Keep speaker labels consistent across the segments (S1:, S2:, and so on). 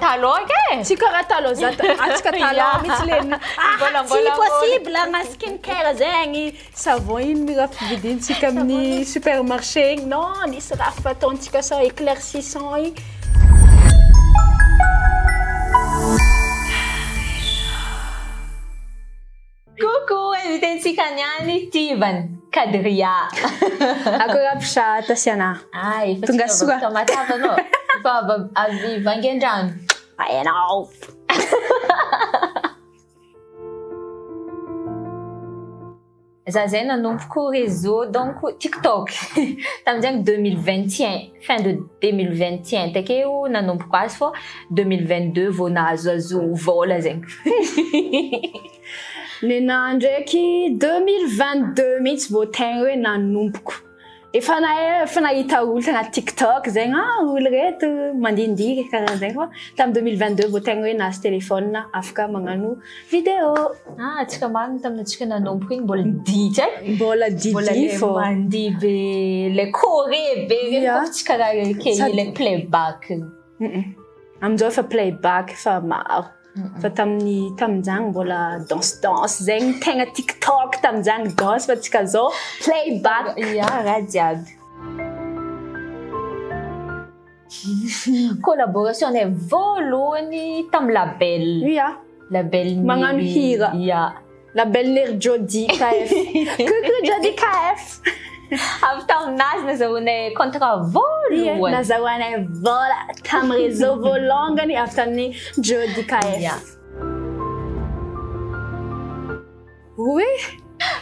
S1: taloha ke.
S2: Tsy karaha taloha atsika taloha mihitsy leny. Tsy possible agna skincare zegny. Savon ino mi raha fividintsika amin'ny supermarché igny. Non, nisy raha fataontsika sao éclaircissant igny.
S1: Coucou, invitentsika niany Tivany Kadria.
S2: Akory aby sa Tasiana?
S1: Ay,
S2: Tonga soa.
S1: Matava no. Fa avy Vangaindrano.
S2: Hainao.
S1: Za zay nanomboko réseau donc TikTok. Tamin'izany 2021, fin de 2021 takeo nanomboko azy fô 2022 vao nahazoazo vola zegny.
S2: Nena ndraiky 2022 mihitsy vao tegna hoe nanomboko. Efa nahita olo tagnaty TikTok zegny olo reto mandindiky karaha zegny fô tamin'ny 2022 vao tegna hoe nahazo téléphone afaka magnano vidéo.
S1: Atsika marigny tamin'atsika nanomboko igny mbola ditra
S2: mbola didi fô
S1: mandihy be le Corée be regny fa tsy karaha kely le playback.
S2: Amin'izao efa playback fa maro. Fa tamin'izany mbola danse zegny tegna TikTok tamin'izany danse fa tsika zao playback.
S1: Raha jiaby. Collaboration ne voalohany tamin'ny label. Label
S2: magnano hira. Label ner Jody KF. Coucou Jody KF.
S1: Avy taminazy nazahoanay contrat voalohany.
S2: Nazahoanay vola tamin'ny réseau voalongany avy tamin'ny Jody KF. Oui,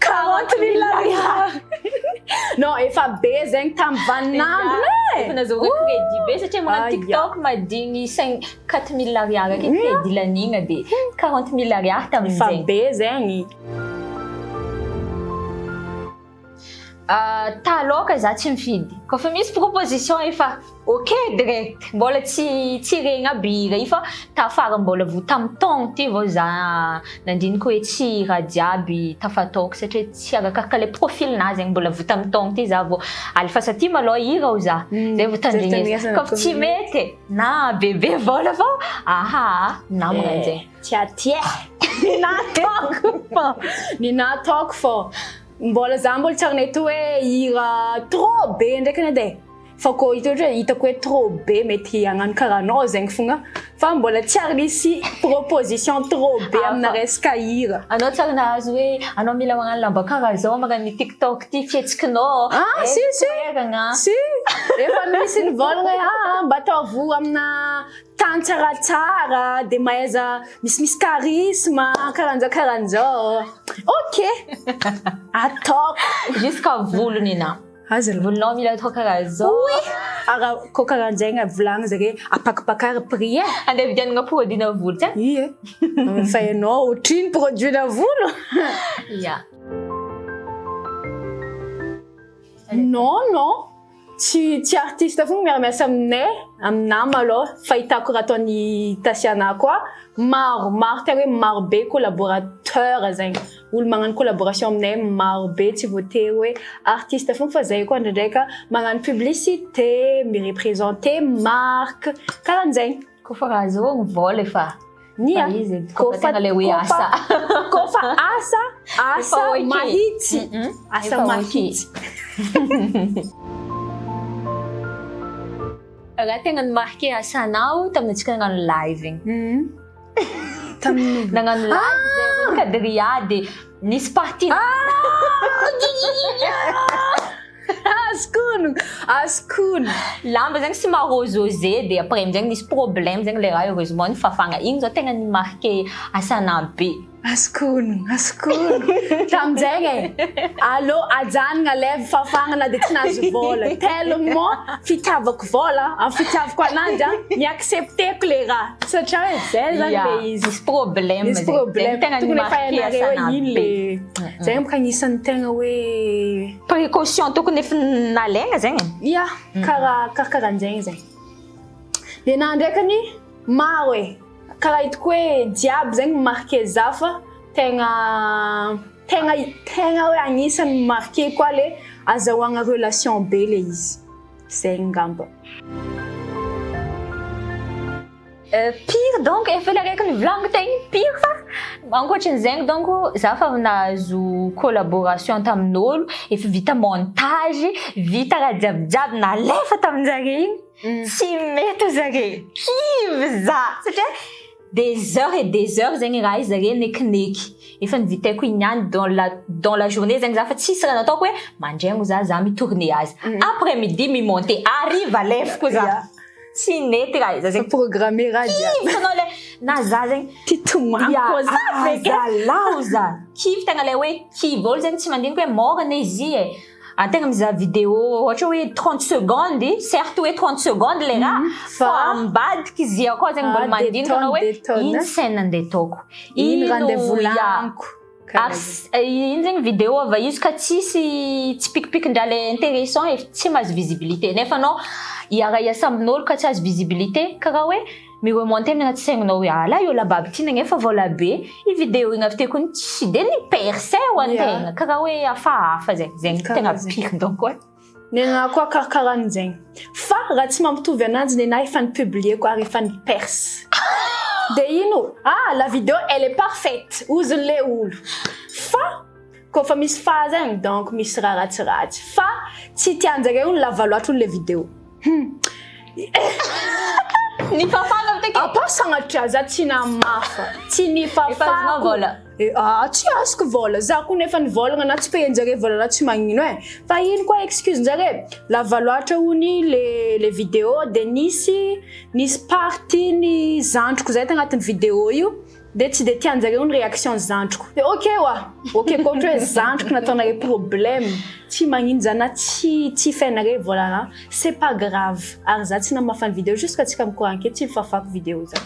S2: 40 000 ariary. Non, efa be zegny tamin'ny vanandro
S1: Efa nazahoana crédit be satria magnano TikTok madigny 4 000 ariary ake crédit lanigna de 40 000 ariary tamin'izay.
S2: Efa be zegny.
S1: Taloka za tsy mifidy. Kafa misy proposition efa ok direct. Mbola tsy regny aby hira fa tafara mbola vo tamin'ny taogno ty vao za nandiniky hoe tsy raha jiaby tafataoko satria tsy arakaraka le profilnazy zegny mbola vo tamin'ny taogno ty za vao alefasa ty malôha hira o za. Zay vao tandrignesy. Kafa tsy mety na bebe vola fa na magnanjay.
S2: Tia. Ninataoko fô. Mbola tsy arneto hoe hira trop be ndraiky nade. Fa ko hitako hoe trop be mety hagnano karahanao zegny fogna. Fa mbola tsy arnisy proposition trop be amina resaka hira.
S1: Anao tsara nahazo hoe anao mila magnano lamba karaha zao magnano TikTok ty fihetsikinao.
S2: Si. Efa misy nivolagna hoe mba ataovo amina tany tsaratsara de mahaiza misy charisme karahan'zao. Ok. Ataoko.
S1: Jusqu'à volony na. Volonao mila atao karaha zao.
S2: Oui. Ko karahan'zegny volagna zare apakapakary prix.
S1: Andeha vidianana produit-na volo ty.
S2: Ie. Fa ianao otriny produit-na volo. Non. Tsy artiste fogna miaramiasa aminay malôha fahitako raha ataon'ny Tasiana koa maro tegna hoe maro be collaborateur zegny olo magnano collaboration aminay maro be tsy voatery hoe artiste fogna fa zay koa ndraindraika magnano publicité mireprésenter marque karahan'zegny.
S1: Kofa raha zao vola efa
S2: kofa asa mahitsy. Asa mahitsy.
S1: Raha tegna nimarqué asanao tamin'ny antsika nagnano live igny. Nagnano live zay Kadria de nisy party.
S2: Askono.
S1: Lamba zegny sy marozozé de après zegny nisy problème zegny le raha heureusement nifafagna. Igny zao tegna nimarqué asana be.
S2: Askono. Tamin'izegny allô ajanona lève fafagna de tsy nahazo vola. Tellement fitiavako vola, amin'ny fitiavako ananjy niaccepteko le raha. Satria hoe zay zany le izy.
S1: Misy problème.
S2: Tegna nimarqué asana be. Zegny bôka anisan'ny tegna hoe
S1: précaution tokony efa nalaigna zegny.
S2: Karahan'zegny zegny. Le na ndraikany maro e. Karaha hitako hoe jiaby zegny marqué za fa tegna hoe anisan'ny marqué koa le azahoagna relation be le izy. Zegny ngamba.
S1: Pire donc efa le raiky nivolaniko tegny pire fa ankoatran'izegny donc za fa nahazo collaboration tamin'olo efa vita montage vita raha jiabijiaby nalefa tamin-jare igny tsy mety zare kivy za satria des heures zegny raha zare nekineky efa nivitaiko igny dans la journée zegny za fa tsisy raha nataoko hoe mandraigny za mitourner azy après midi mimonter arrive alefiko za tsy nety raha za zegny
S2: programmer raha
S1: kivy tanao le na za zegny
S2: titomako
S1: za kivy tegna le hoe kivy olo zegny tsy mandiniky hoe morana izy antegna mizaha vidéo ohatra hoe 30 secondes certes hoe 30 secondes le raha fa ambadiky izy akao zegny mbola mandiniky anao hoe ino scène andeha ataoko
S2: ino raha andeha volaniko
S1: iny zegny vidéo ava izy ka tsisy tsy pikipikin-draha le intéressant e tsy mahazo visibilité nefa anao iara-iasa amin'olo ka tsy azo visibilité karaha hoe miremonter amin'ny anaty saigninao hoe ala io lababy ty nagnefa vola be i vidéo igny avy teko ny tsy de ny percé ho antegna karaha hoe hafahafa zegny tegna pire donc hoe
S2: nenahy koa karakaran'izegny fa raha tsy mampitovy ananjy nenahy efa nipublieko ary efa niperse de ino la vidéo elle est parfaite ozon'le olo fa koa fa misy fa zegny donc misy raha ratsiratsy fa tsy tianjare olo lava loatra olo le vidéo
S1: ny fafana amtake
S2: apasanatra za tsy namafa tsy nifafako tsy azoko vola za koa nefa nivolagna na tsy payenjare vola na tsy magnino fa ino koa excuse njare lava loatra hony le vidéo de nisy party ny zandriko zay tagnatin'ny vidéo io de tsy de tianjare ony réaction zandriko de ok koa ohatra hoe zandriko nataonare problème tsy magnino zana tsy fainare volana c'est pas grave ary za tsy namafany vidéo jusqu'à tsika mikoranke tsy mifafako vidéo za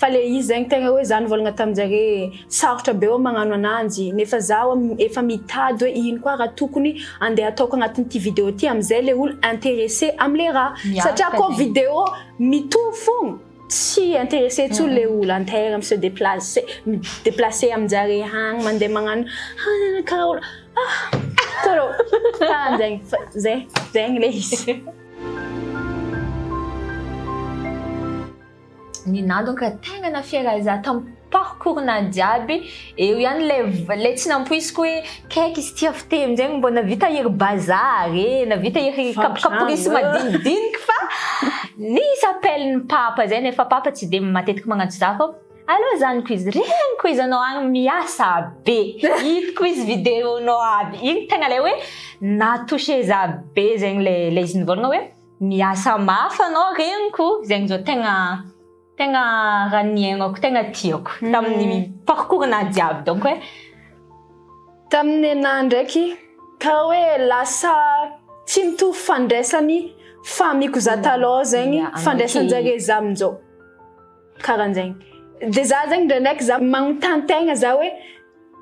S2: fa le izy zegny tegna hoe za nivolagna taminjare sarotra be magnano ananjy nefa zaho efa mitady hoe ino koa raha tokony andeha ataoko agnatin'ity vidéo ty amizay le olo intéressé amle raha satria koa vidéo mitovy fogna tsy intéressé tsy le olo antegna mi se déplacer aminjare hagny mandeha magnano karaha olo toro zegny le izy
S1: nina donc tegna nafiara za tamin'ny parcours-na jiaby eo ihany le tsy nampoisiko hoe kaiky izy ty afitemy zegny mbô navita iry bazary navita iry kapokaporisy madinidinika fa nisy appelny papa zay nefa papa tsy de matetiky magnantso za fa allo zaniko izy regniko izy anao agny miasa be hitako izy vidéonao aby igny tegna le hoe natouché za be zegny le izy nivolagna hoe miasa mafy anao regniko zegny zao tegna raha niaignako tegna tiako tamin'ny parcours-na jiaby donc hoe
S2: tamin'ny anahy ndraiky karaha hoe lasa tsy mitovy fandraisany famiko za taloha zegny fandraisanjare za amin'izao karahan'zegny de za zegny ndraindraiky za magnontany-tegna za hoe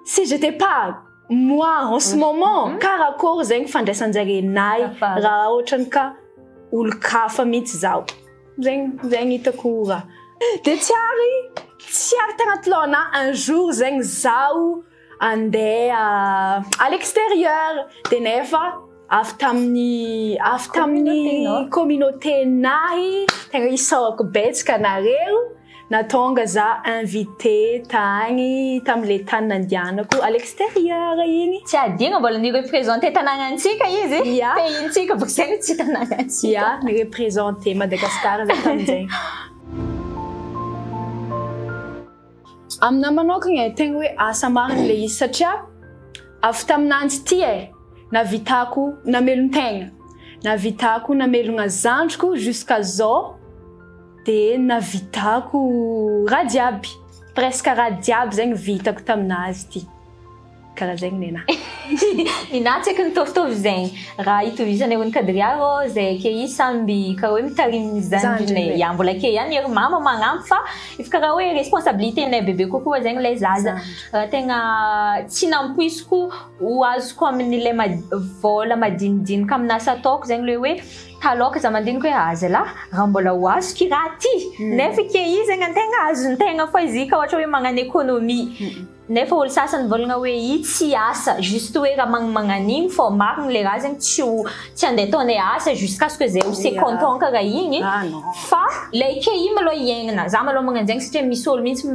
S2: si j'étais pas moi en ce moment karakory zegny fandraisanjare nay raha ohatrany ka olo kafa mihitsy zaho zegny hitako raha de tsy ary tagnaty lohana un jour zegny zaho andeha à l'extérieur de nefa avy tamin'ny communauté nahy tegna isaoko betsaka nareo natonga za invité tagny tamile tany nandianako à l'extérieur igny
S1: tsy adigna mbola ni représenté tanàgnantsika izy pays-ntsika boko zegny tsy tanàgnantsika
S2: ni représenté Madagascar za tamin'izegny amina manokagna tegna hoe asa marina le izy satria avy taminanjy ty navitako namelon-tegna navitako namelogna zandriko jusqu'à zao de navitako raha jiaby presque raha jiaby zegny vitako taminazy ty karaha zegny nena
S1: nina tsy eky nitovitovy zegny raha itovizany ero nikadriaro zay ke i samby karaha hoe mitarimy zanjone mbola ke ihany ery mama magnampy fa ifa karaha hoe responsabilité nay bebe kokoa zegny le zaza tegna tsy nampoisiko ho azoko amin'ile vola madinidinika amin'ny asa ataoko zegny le hoe taloka za mandiniky hoe azala raha mbola ho azoko i raha ty nefa ke i zegny antegna azontegna fa izy ka ohatra hoe magnano économie nefa olo sasany volagna hoe i tsy asa juste hoe raha magnagn'igny fô marigny le raha zegny tsy andeha taonay asa jusqu'à ce que zay ho se content karaha igny fa le ike iny malôha iaignana za malôha magnano zegny satria misy olo mihitsy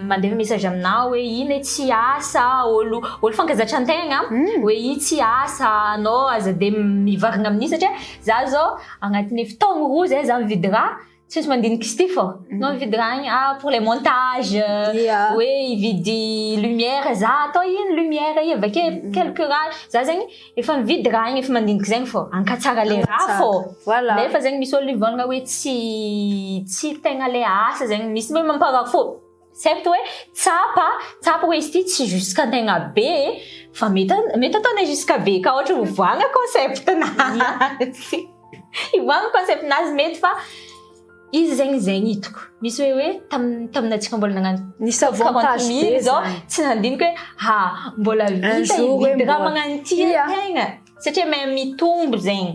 S1: mandefa message aminao hoe iny tsy asa olo fankazatra antegna hoe iny tsy asa anao aza de mivarigna amin'iny satria za zao agnatin'ny fotoagna roa zay za mividy raha tsy maintsy mandiniky izy ty fô no mividy raha igny pour les montages hoe hividy lumière za atao iny lumière i avake quelque raha za zegny efa mividy raha igny efa mandiniky zegny fô ankatsara le raha fô nefa zegny misy olo ivolagna hoe tsy tegna le asa zegny misy hoe mamparary fô certes hoe tsapa hoe izy ty tsy jusqu'à tegna be fa mety ataonay jusqu'à be ka ohatra hovoagna concept nazy ivoagna concept nazy mety fa izy zegny hitako misy hoe taminatsika mbola nagnano
S2: nisy avantage be
S1: zao tsy nandiniky hoe mbola vita hividy raha magnano ty tegna satria même mitombo zegny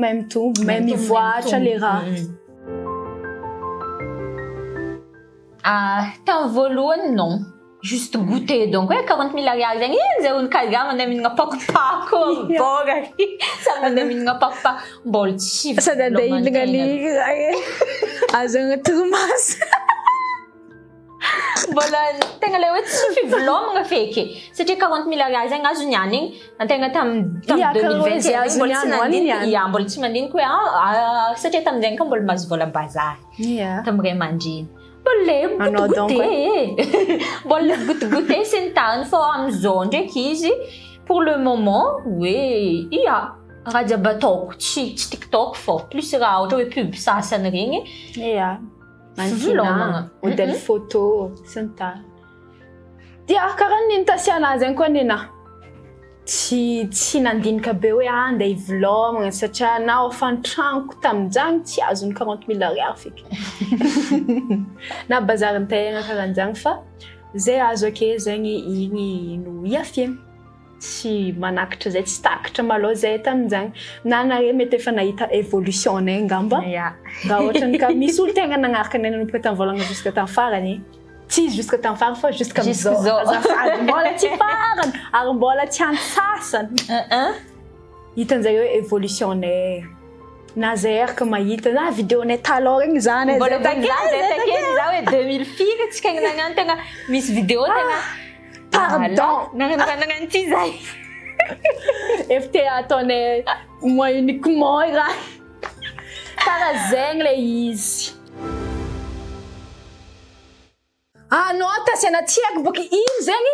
S2: même mitombo même mivoatra le raha
S1: tamin'ny voalohany non juste goûter donc hoe 40 000 ariary zegny zay onikazia mandeha mihinagna pakopako boga sa mandeha mihinagna pakopako mbola tsy
S2: sady andeha hihinagna ny azo agnaty romasy
S1: mbola tegna le hoe tsy fivelomagna feky satria 40 000 ariary zegny azo niany igny antegna tamin'ny 2021 mbola tsy nandiniky mbola tsy mandiniky hoe satria tamin'izegny ka mbola mahazo vola bazary tamin'ny ray aman-dreny mbola goûter sy ny tariny fô amizao ndraiky izy pour le moment hoe raha jiaby ataoko tsy TikTok fô plus raha ohatra hoe pub sasany regny
S2: mantinagna modèle photo sy ny tariny karaha niny tasiana zegny koa nina tsy nandinika be hoe andeha hivelomagna satria anao efa antranoko tamin'izany tsy azony 40 000 ariary feky na bazarin-tegna karahan'izany fa zay azo ake zegny igny no iafihana tsy manakatra zay tsy takatra malôha zay tamin'izany na nare mety efa nahita évolution nay ngamba raha ohatrany ka misy olo tegna nagnaraka nay nanomboka tamin'ny volagna jusqu'à tamin'ny farany tsy jusqu'à tamin'ny farany fa jusqu'à amizao azafady mbola tsy farany ary mbola tsy antsasany hitan'zay hoe évolution nay na zay araka mahita na vidéo nay taloha regny zany
S1: mbola takeny za hoe 2004 tsy kegny nagnano tegna misy vidéo tegna
S2: pardon
S1: nagnano ty zay
S2: efa te ataonay moi uniquement raha karaha zegny le izy anao tasiana tiako boka iny zegny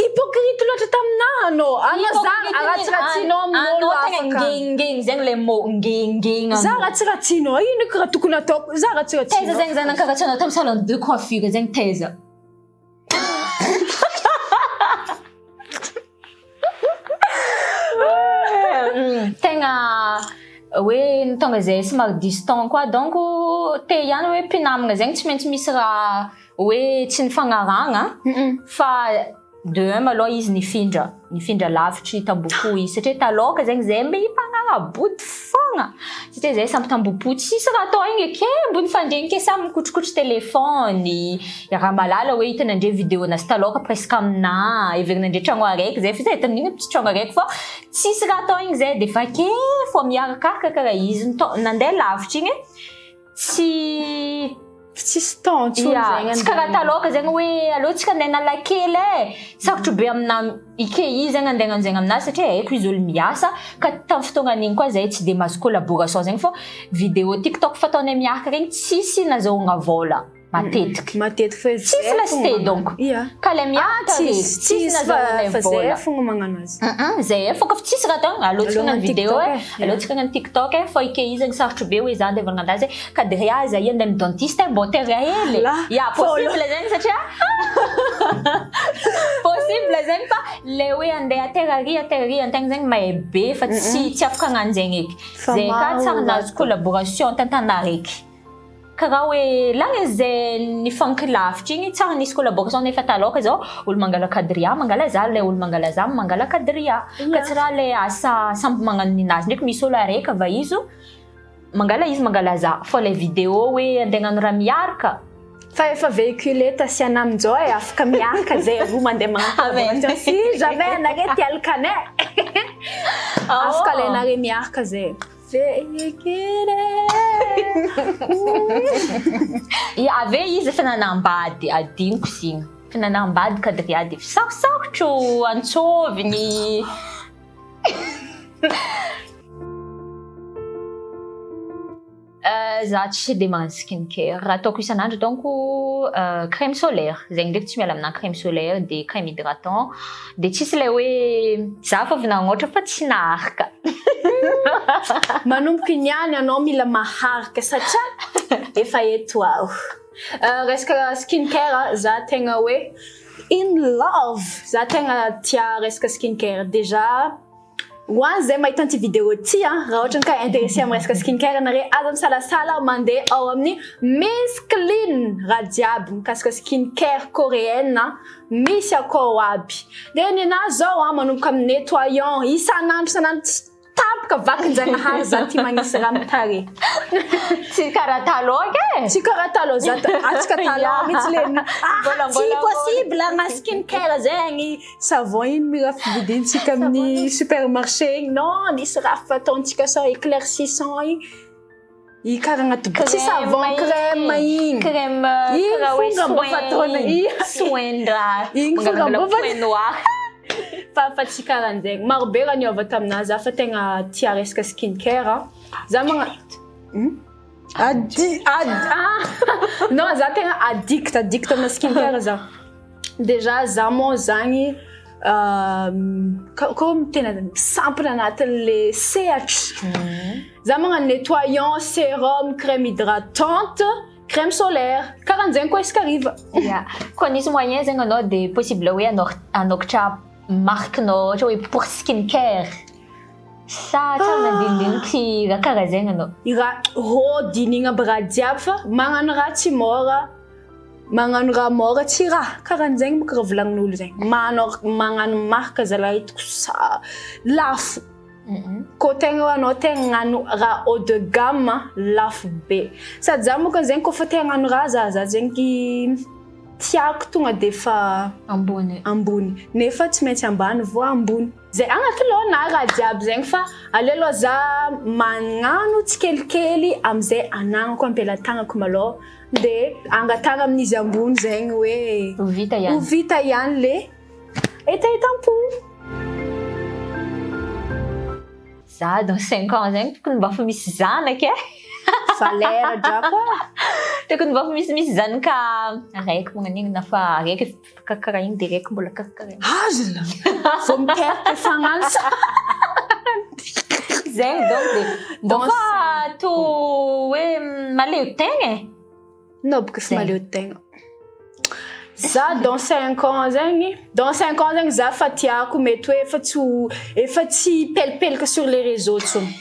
S2: hypocrite loatra taminaha anao aratsiratsianao amin'olo afaka
S1: ngengeng zegny le mot ngengeng
S2: za ratsiratsianao ino karaha tokony ataoko za ratsiratsianao
S1: teza zegny za nankaratsianao tamin'ny salon de coiffure zegny teza tegna hoe nitonga zay somary distant koa donc te ihany hoe mpinamagna zegny tsy maintsy misy raha hoe tsy nifagnaragna fa de malôha izy nifindra lavitry tambopo izy satria taloka zegny zay mbe himpagnarabody fogna satria zay samby tambopo tsisy raha atao igny ake ambony fandregny ke samy mikotrokotry telefony raha malala hoe hitan'andre vidéo nazy taloka presque amina everin'andre tragno araiky zay fa zay hitan'igny tragno araiky fô tsisy raha atao igny zay de fa ke fô miarakaraka karaha izy nandeha lavitry igny
S2: tsisy tantso zegny
S1: tsy karaha taloka zegny hoe alô tsika andeha nalakely sarotro be amina ike izy zegny andeha anzegny aminazy satria haiko izy olo miasa ka tamin'ny fotoagnan'igny koa zay tsy de mahazo collaboration zegny fô vidéo TikTok fataonay miaraka regny tsisy nazahoagna vola matetiky
S2: fa
S1: tsisy lasité donc ka le miaraka tsisy nazahoagnay vola
S2: fogna magnano azy
S1: zay fô kafa tsisy raha tagna alô tsika hagnano vidéo alô tsika hagnano TikTok fô ike izy zegny sarotro be hoe za andeha hivolagna andazy kadria za andeha amin'ny dentiste mbô terra hely possible zegny satria possible zegny fa le hoe andeha terraria antegna zegny mahay be fa tsy afaka hagnano zegny eky zay ka tsara nahazo collaboration tantana araiky karaha hoe lagna zay nifankilavitry igny tsara nisy collaboration nefa taloka zao olo mangala kadria mangala za le olo mangala za mangala kadria ka tsy raha le asa samby magnano ninazy ndraiky misy olo araiky va izy mangala za fô le vidéo hoe andeha hagnano raha miaraka
S2: Fa efa véhiculé Tasiana amin'izao afaka miaraka zay roa mandeha magnano si jamais anareo alkanay afaka alainareo miaraka zay véhiculé
S1: ave izy efa nanambady adiniko zigny fa nanambady kadriady efa sarosarotro antsovigny za tsy de magnano skincare raha ataoko isan'andro donc crème solaire zegny ndraiky tsy miala amina crème solaire de crème hydratant de tsisy le hoe za fa avy nagnoatra fa tsy naharika
S2: manomboky niany anao mila maharika satria efa eto aho resaka skincare za tegna hoe in love za tegna tia resaka skincare déjà hoany zay mahita anty vidéo ty raha ohatra ny ka intéressé amin'ny resaka skincare nare aza misalasala mandeha ao amin'ny Miss Clean raha jiaby mikasika skincare coréenne misy akao aby de ninazy zao manomboka amin'ny nettoyant isan'andro tapaka vakinjanahary za ty magnisy raha mitare
S1: tsy karaha taloha
S2: tsy karaha taloha za atsika taloha mitsy leny tsy possible na skincare zegny savon iny miraha fividintsika amin'ny supermarché igny non nisy raha fataontsika sao éclaircissant igny karaha agnaty tsy savon crème igny
S1: crème karaha hoe soin-draha
S2: igny fonga mbova
S1: noir
S2: fa tsy karahan'zegny marobe raha niova taminazy za fa tegna tia resaka skincare za non za tegna addict amina skincare za déjà za moa zagny comme tena sampy anatin'le sehatra za magnano nettoyant sérum crème hydratante crème solaire karahan'zegny koa isaka hariva
S1: koa nisy moyen zegny anao de possible hoe anokatra marquenao ohatra hoe pour skincare sa tsara nandinidiniky raha karaha zegny anao
S2: raha dinigna aby raha jiaby fa magnano raha tsy mora magnano raha mora tsy raha karahan'zegny moka raha volagnin'olo zegny magnano marque zalahy hitako sa lafo ko tegna anao tegna gnano raha haut de gamme lafo be sady za moka zegny koa fa tegna gnano raha za zegny tiako tonga de fa ambony nefa tsy maintsy ambany vo ambony zay agnaty lona raha jiaby zegny fa alelo za magnano tsikelikely amizay anagnako ampelatagnako malôha de angatagna amin'izy ambony zegny hoe
S1: ho
S2: vita ihany le etaetam-po
S1: za dans 5 ans zegny tokony mba fa misy zanaka
S2: valera drako
S1: tokony mba fa misy zanaka araiky magnan'igny na fa araiky karaha igny de raiky mbola karaha
S2: azona vao miteraka fagnansa
S1: zegny donc de mba fa to hoe maleo tegna
S2: non boka fa maleo tegna za dans 5 ans zegny za fa tiako mety hoe efa tsy pelipelika sur les réseaux tsony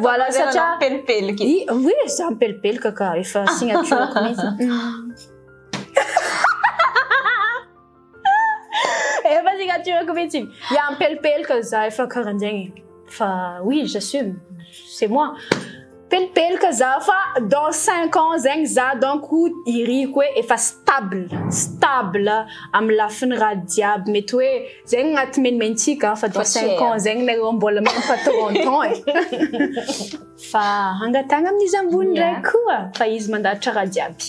S2: voilà satria
S1: pelipeliky
S2: oui za mipelipelika ka efa signatureko mihitsy efa signatureko mihitsy ya mipelipelika za efa karahan'zegny fa oui j'assume c'est moi pelipelika za fa dans 5 ans zegny za donc iriko hoe efa stable amy lafiny raha jiaby mety hoe zegny agnaty menimentsika fa dans 5 ans zegny nareo mbola même pas toronton fa angatagna amin'izy ambony ndraiky koa fa izy mandahatra raha jiaby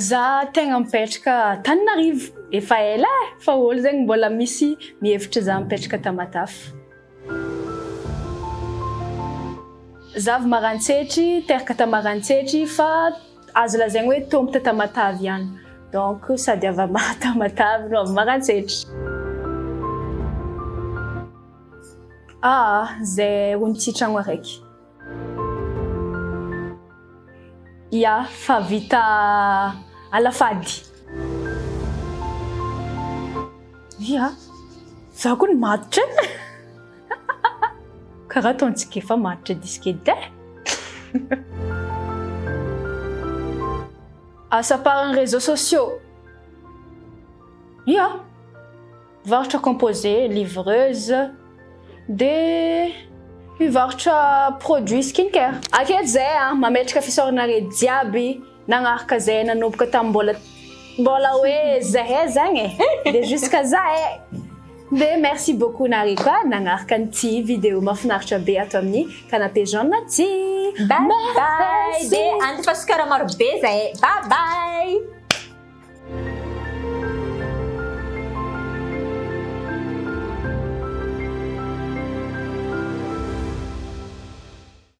S2: za tegna mipetraka Tananarivo efa ela fa olo zegny mbola misy mihevitra za mipetraka Tamatave zavy Maroantsetry teraka Tamarantsetry fa azo lazaigny hoe tompota Tamatave ihany donc sady avy Tamatave no avy Maroantsetry zay onitsy tragno araiky ya fa vita alafady ya za koa ny matitra karaha ataontsika efa matitra disque edy asa parany réseaux sociaux ya varotra composé livreuse de mivarotra produit skincare. Aketo zay mametraka fisaoranare jiaby nagnaraka zay nanomboka tamin'ny mbola hoe zahay zagny de jusqu'à za de merci beaucoup nare koa nagnaraka an'ity vidéo mahafinaritra be ato amin'ny canapé jaune ty.
S1: Bye bye. De andro fa sokara maro be zahay. Bye bye.